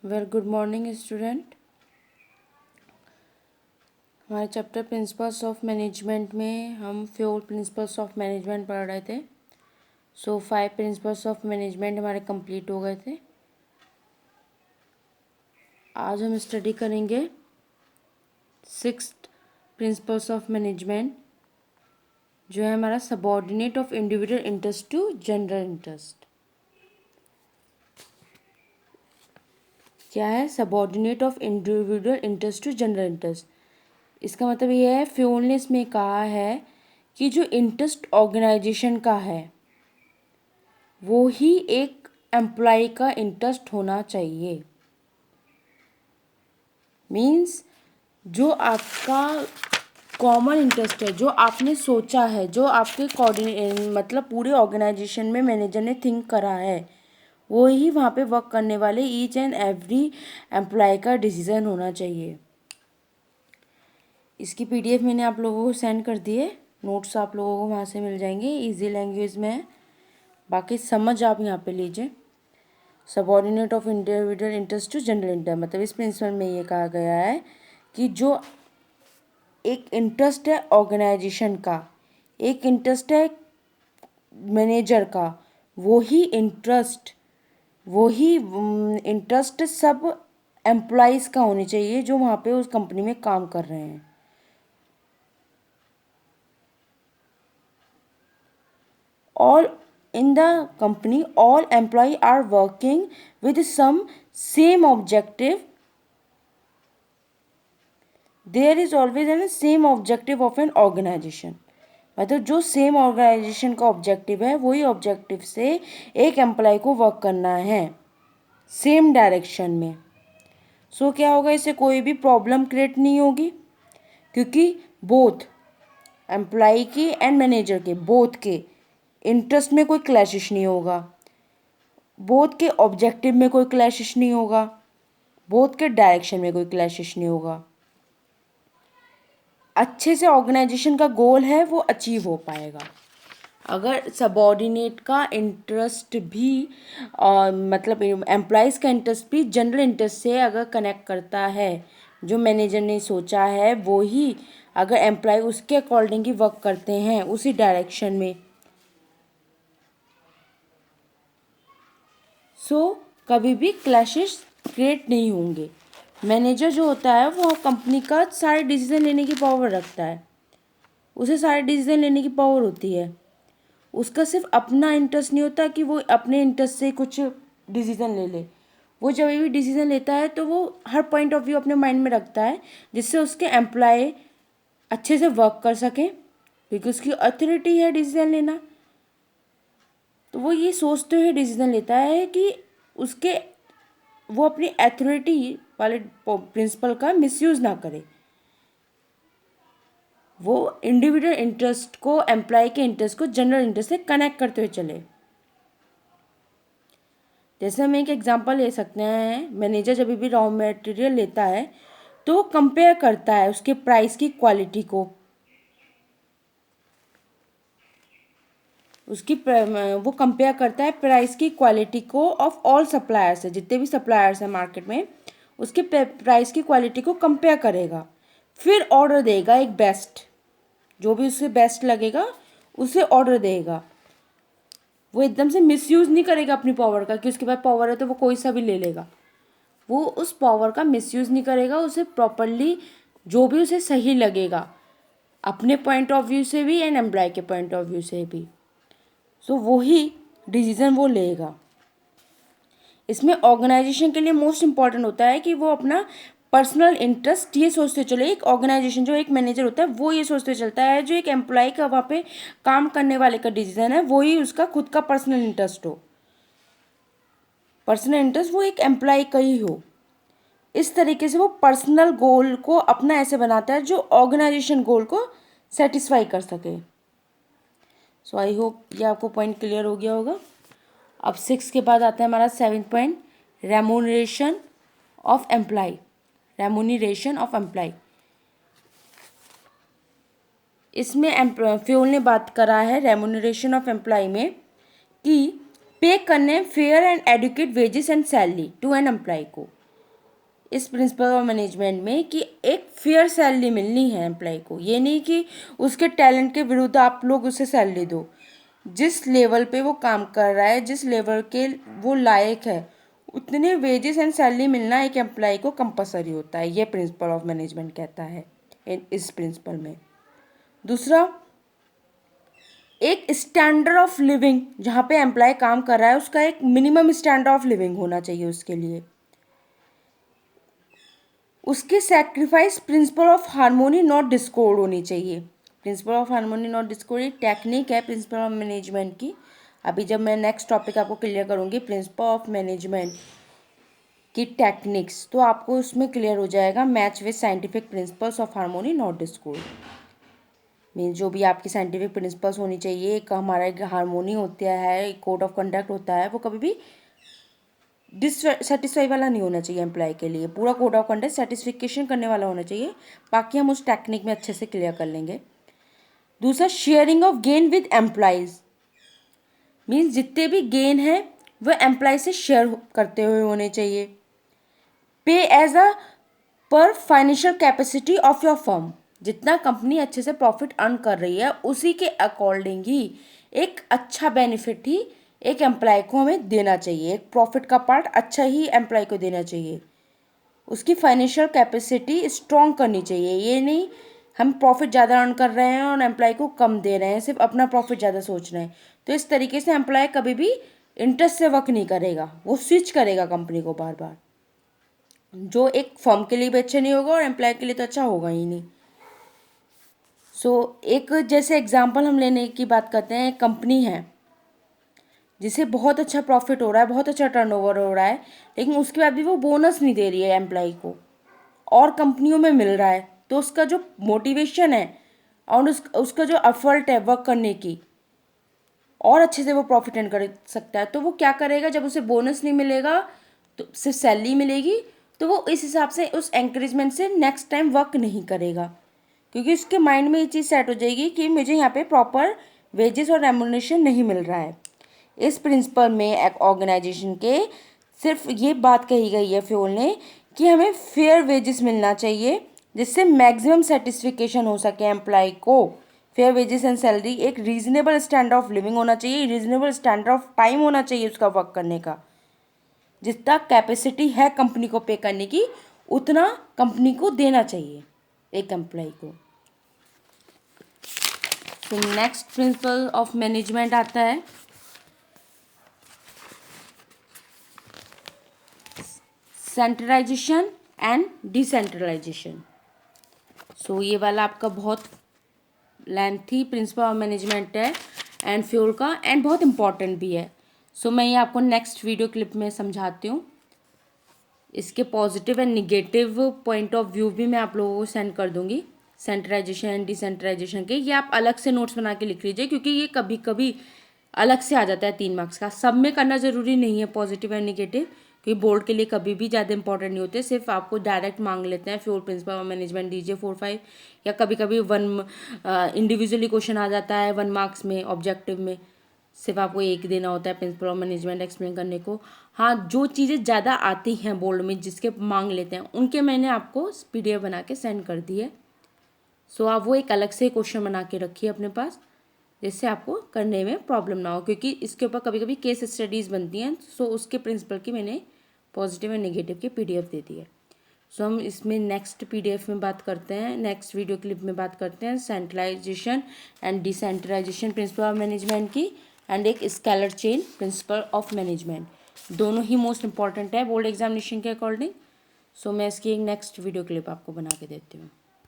Well good morning student. हमारे chapter principles of management में हम 4 प्रिंसिपल्स ऑफ मैनेजमेंट पढ़ रहे थे। 5 प्रिंसिपल्स ऑफ मैनेजमेंट हमारे कंप्लीट हो गए थे। आज हम स्टडी करेंगे 6th प्रिंसिपल्स ऑफ मैनेजमेंट, जो है हमारा subordinate of individual interest to general interest. क्या है subordinate of individual interest to general interest? इसका मतलब ये है, फ्योल ने इसमें कहा है कि जो इंटरेस्ट ऑर्गेनाइजेशन का है वो ही एक एम्प्लॉय का इंटरेस्ट होना चाहिए। मीन्स जो आपका कॉमन इंटरेस्ट है, जो आपने सोचा है, जो आपके मतलब पूरे ऑर्गेनाइजेशन में मैनेजर ने थिंक करा है, वो ही वहाँ पे वर्क करने वाले ईच एंड एवरी एम्प्लॉय का डिसीजन होना चाहिए। इसकी पीडीएफ मैंने आप लोगों को सेंड कर दी है। नोट्स आप लोगों को वहाँ से मिल जाएंगे, इजी लैंग्वेज में है। बाकी समझ आप यहाँ पे लीजिए। Subordinate of individual interest to general interest, मतलब इस प्रिंसिपल में ये कहा गया है कि जो एक इंटरेस्ट है ऑर्गेनाइजेशन का, एक इंटरेस्ट है मैनेजर का, वही इंटरेस्ट सब एम्प्लॉयज़ का होनी चाहिए जो वहाँ पे उस कंपनी में काम कर रहे हैं। All in the company, all employees are working with some same objective. There is always a same objective of an organization. मतलब जो सेम ऑर्गेनाइजेशन का ऑब्जेक्टिव है वही ऑब्जेक्टिव से एक एम्प्लॉय को वर्क करना है सेम डायरेक्शन में। सो क्या होगा, इससे कोई भी प्रॉब्लम क्रिएट नहीं होगी, क्योंकि बोथ एम्प्लॉय की एंड मैनेजर के बोथ के इंटरेस्ट में कोई क्लैशिश नहीं होगा, बोथ के ऑब्जेक्टिव में कोई क्लैशिश नहीं होगा, बोथ के डायरेक्शन में कोई क्लैशिश नहीं होगा। अच्छे से ऑर्गेनाइजेशन का गोल है वो अचीव हो पाएगा। अगर सबऑर्डिनेट का इंटरेस्ट भी मतलब एम्प्लॉयज़ का इंटरेस्ट भी जनरल इंटरेस्ट से अगर कनेक्ट करता है, जो मैनेजर ने सोचा है वो ही अगर एम्प्लॉय उसके अकॉर्डिंग ही वर्क करते हैं उसी डायरेक्शन में, कभी भी क्लैशेस क्रिएट नहीं होंगे। मैनेजर जो होता है वो कंपनी का सारे डिसीजन लेने की पावर रखता है, उसे सारे डिसीजन लेने की पावर होती है। उसका सिर्फ अपना इंटरेस्ट नहीं होता कि वो अपने इंटरेस्ट से कुछ डिसीजन ले ले। वो जब भी डिसीजन लेता है तो वो हर पॉइंट ऑफ व्यू अपने माइंड में रखता है जिससे उसके एम्प्लॉय अच्छे से वर्क कर सकें, क्योंकि उसकी अथॉरिटी है डिसीजन लेना। तो वो ये सोचते हुए डिसीजन लेता है कि वो अपनी अथॉरिटी वाले प्रिंसिपल का मिसयूज़ ना करे, वो इंडिविजुअल इंटरेस्ट को एम्प्लॉय के इंटरेस्ट को जनरल इंटरेस्ट से कनेक्ट करते हुए चले। जैसे हम एक एग्जांपल ले सकते हैं, मैनेजर जब भी रॉ मटेरियल लेता है तो कंपेयर करता है उसके प्राइस की क्वालिटी को, वो कंपेयर करता है प्राइस की क्वालिटी को ऑफ ऑल सप्लायर्स है, जितने भी सप्लायर्स हैं मार्केट में उसके प्राइस की क्वालिटी को कंपेयर करेगा, फिर ऑर्डर देगा एक बेस्ट, जो भी उससे बेस्ट लगेगा उसे ऑर्डर देगा। वो एकदम से मिसयूज़ नहीं करेगा अपनी पावर का कि उसके पास पावर है तो वो कोई सा भी ले लेगा। वो उस पावर का मिसयूज़ नहीं करेगा, उसे प्रॉपरली जो भी उसे सही लगेगा अपने पॉइंट ऑफ व्यू से भी एंड एम्प्लॉय के पॉइंट ऑफ व्यू से भी, वही डिसीज़न वो लेगा। इसमें ऑर्गेनाइजेशन के लिए मोस्ट इम्पॉर्टेंट होता है कि वो अपना पर्सनल इंटरेस्ट ये सोचते चले। एक ऑर्गेनाइजेशन जो एक मैनेजर होता है वो ये सोचते चलता है जो एक एम्प्लॉय का वहाँ पे काम करने वाले का डिसीजन है वो ही उसका खुद का पर्सनल इंटरेस्ट हो, पर्सनल इंटरेस्ट वो एक एम्प्लॉय का ही हो। इस तरीके से वो पर्सनल गोल को अपना ऐसे बनाता है जो ऑर्गेनाइजेशन गोल को सेटिस्फाई कर सके। सो आई होप ये आपको पॉइंट क्लियर हो गया होगा। अब 6 के बाद आता है हमारा 7th point, remuneration of employ. Remuneration of employ, इसमें फ्योल ने बात करा है रेम्यूनरेशन ऑफ एम्प्लॉय में कि पे करने fair and adequate wages and salary to an employ को। इस प्रिंसिपल ऑफ मैनेजमेंट में कि एक फेयर सैलरी मिलनी है एम्प्लॉय को। ये नहीं कि उसके टैलेंट के विरुद्ध आप लोग उसे सैलरी दो। जिस लेवल पे वो काम कर रहा है, जिस लेवल के वो लायक है, उतने वेजेस एंड सैलरी मिलना एक एम्प्लॉय को कंपलसरी होता है। ये प्रिंसिपल ऑफ मैनेजमेंट कहता है इस प्रिंसिपल में। दूसरा, एक स्टैंडर्ड ऑफ लिविंग, जहाँ पे एम्प्लॉय काम कर रहा है उसका एक मिनिमम स्टैंडर्ड ऑफ लिविंग होना चाहिए उसके लिए। उसके sacrifice principle of harmony not Discord होनी चाहिए। Principle of harmony not Discord एक टेक्निक है प्रिंसिपल ऑफ मैनेजमेंट की। अभी जब मैं नेक्स्ट टॉपिक आपको क्लियर करूँगी प्रिंसिपल ऑफ मैनेजमेंट की टेक्निक्स, तो आपको उसमें क्लियर हो जाएगा match with scientific principles of harmony not Discord. Mean जो भी आपकी साइंटिफिक प्रिंसिपल्स होनी चाहिए, एक हमारा एक हार्मोनी होता है, एक कोड ऑफ कंडक्ट होता है, वो कभी भी डिससेटिस्फाई वाला नहीं होना चाहिए एम्प्लॉय के लिए। पूरा कोड ऑफ कंडक्ट सेटिस्फिकेशन करने वाला होना चाहिए। बाकी हम उस टेक्निक में अच्छे से क्लियर कर लेंगे। दूसरा, sharing of gain with employees, means जितने भी गेन हैं वो एम्प्लॉय से शेयर करते हुए होने चाहिए। पे एज अ पर financial capacity of your firm, जितना कंपनी अच्छे से प्रॉफिट अर्न कर रही है उसी के अकॉर्डिंग ही एक अच्छा बेनिफिट ही एक एम्प्लॉय को हमें देना चाहिए। एक प्रॉफिट का पार्ट अच्छा ही एम्प्लॉय को देना चाहिए। उसकी फाइनेंशियल कैपेसिटी स्ट्रॉन्ग करनी चाहिए। ये नहीं हम प्रॉफिट ज़्यादा अर्न कर रहे हैं और एम्प्लॉय को कम दे रहे हैं, सिर्फ अपना प्रॉफिट ज़्यादा सोच रहे हैं, तो इस तरीके से एम्प्लॉय कभी भी इंटरेस्ट से वर्क नहीं करेगा, वो स्विच करेगा कंपनी को बार बार, जो एक फर्म के लिए भी अच्छा नहीं होगा और एम्प्लॉय के लिए तो अच्छा होगा ही नहीं। एक जैसे एग्जांपल हम लेने की बात करते हैं, एक कंपनी है जिसे बहुत अच्छा प्रॉफिट हो रहा है, बहुत अच्छा टर्नओवर हो रहा है, लेकिन उसके बाद भी वो बोनस नहीं दे रही है एम्प्लॉय को, और कंपनियों में मिल रहा है, तो उसका जो मोटिवेशन है और उसका जो एफर्ट है वर्क करने की, और अच्छे से वो प्रॉफिट अर्न कर सकता है, तो वो क्या करेगा, जब उसे बोनस नहीं मिलेगा तो सिर्फ सैलरी मिलेगी, तो वो इस हिसाब से उस एंकरेजमेंट से नेक्स्ट टाइम वर्क नहीं करेगा, क्योंकि उसके माइंड में ये चीज़ सेट हो जाएगी कि मुझे यहाँ पे प्रॉपर वेजेस और रेम्युनरेशन नहीं मिल रहा है। इस प्रिंसिपल में एक ऑर्गेनाइजेशन के सिर्फ ये बात कही गई है फ्योल ने कि हमें फेयर वेजेस मिलना चाहिए, जिससे मैक्सिमम सेटिस्फिकेशन हो सके एम्प्लॉय को। फेयर वेजेस एंड सैलरी, एक रीजनेबल स्टैंडर्ड ऑफ लिविंग होना चाहिए, रीजनेबल स्टैंडर्ड ऑफ टाइम होना चाहिए उसका वर्क करने का। जितना कैपेसिटी है कंपनी को पे करने की, उतना कंपनी को देना चाहिए एक एम्प्लॉय को। तो नेक्स्ट प्रिंसिपल ऑफ मैनेजमेंट आता है सेंट्रलाइजेशन एंड डिसेंट्रलाइजेशन। ये वाला आपका बहुत लेंथी प्रिंसिपल ऑफ मैनेजमेंट है एंड फ्यूल का, एंड बहुत इंपॉर्टेंट भी है। मैं ये आपको नेक्स्ट वीडियो क्लिप में समझाती हूँ। इसके positive and negative point of view भी मैं आप लोगों को सेंड कर दूँगी, सेंट्रलाइजेशन एंड डिसेंट्रलाइजेशन के। ये आप अलग से नोट्स बना के लिख लीजिए, क्योंकि ये कभी कभी अलग से आ जाता है 3 मार्क्स का। सब में करना ज़रूरी नहीं है पॉजिटिव एंड निगेटिव, क्योंकि बोर्ड के लिए कभी भी ज़्यादा इंपॉर्टेंट नहीं होते, सिर्फ आपको डायरेक्ट मांग लेते हैं फ्यूल प्रिंसिपल ऑफ मैनेजमेंट दीजिए 4-5, या कभी कभी 1 इंडिविजुअली क्वेश्चन आ जाता है 1 मार्क्स में ऑब्जेक्टिव में, सिर्फ आपको 1 देना होता है प्रिंसिपल ऑफ मैनेजमेंट एक्सप्लेन करने को। हाँ, जो चीज़ें ज़्यादा आती हैं बोर्ड में जिसके मांग लेते हैं, उनके मैंने आपको PDF बना के सेंड कर दी है। आप वो एक अलग से क्वेश्चन बना के रखिए अपने पास, जिससे आपको करने में प्रॉब्लम ना हो, क्योंकि इसके ऊपर कभी कभी केस स्टडीज़ बनती हैं। उसके प्रिंसिपल की मैंने पॉजिटिव एंड नेगेटिव की PDF दे दी है। हम इसमें नेक्स्ट PDF में बात करते हैं, नेक्स्ट वीडियो क्लिप में बात करते हैं centralization and decentralization principle of management की, एंड एक scalar chain principle of management. दोनों ही मोस्ट इंपॉर्टेंट है बोर्ड एग्जामिनेशन के अकॉर्डिंग। मैं इसकी एक नेक्स्ट वीडियो क्लिप आपको बना के देती हूँ।